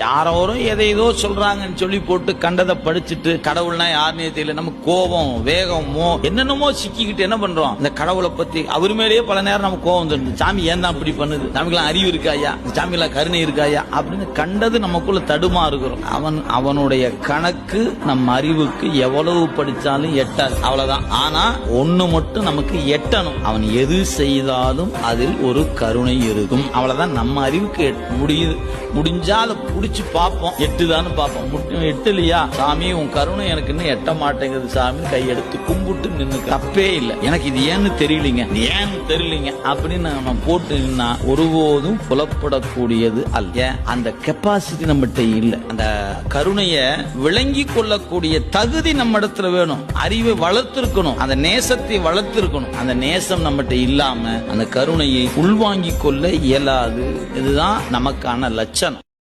யாரோரும் எதையோ சொல்றாங்கன்னு சொல்லி போட்டு கண்டதை படிச்சுட்டு கடவுள்னா யாருன்னே தெரியல, நம்ம கோபம் வேகமோ என்னென்னமோ சிக்கிக்கிட்டு என்ன பண்றோம், இந்த கடவுளை பத்தி அவர் மேலேயே பல நேரம் நம்ம கோபம் தருது. சாமி ஏன் தான் அப்படி பண்ணுது, சாமிக்கெல்லாம் அறிவு இருக்காயா, சாமிக்கெல்லாம் கருணை இருக்காயா அப்படின்னு கண்டது நமக்குள்ள தடுமா இருக்கிறோம். அவனுடைய கணக்கு நம்ம அறிவுக்கு எவ்வளவு படிச்சாலும் எட்டாது, அவ்வளவுதான். ஆனா ஒண்ணு மட்டும் நமக்கு எட்டணும், அவன் எது செய்தாலும் அதில் ஒரு கருணை இருக்கும், அவ்வளவுதான். நம்ம அறிவுக்கு முடியுது, முடிஞ்சா அதை புடிச்சு பார்ப்போம், எட்டுதான்னு பார்ப்போம். எட்டு இல்லையா, சாமி உன் கருணை எனக்கு இன்னும் எட்ட மாட்டேங்குது சாமி, கையெடுத்து கும்பிட்டு நின்று தப்பே இல்லை, எனக்கு இது ஏன்னு தெரியலீங்க, ஏன்னு தெரியலீங்க அப்படின்னு நம்ம போட்டு நின்னா ஒருபோதும் புலப்படக்கூடியது அல்ல. அந்த கெப்பாசிட்டி நம்மகிட்ட இல்ல. அந்த கருணைய விளங்கி கொள்ளக்கூடிய தகுதி நம்ம இடத்துல வேணும், அறிவை வளர்த்திருக்கணும், அந்த நேசத்தை வளர்த்திருக்கணும். அந்த நேசம் நம்மகிட்ட இல்லாம அந்த கருணையை உள்வாங்கிக் கொள்ள இயலாது. இதுதான் நமக்கான லட்சணம்.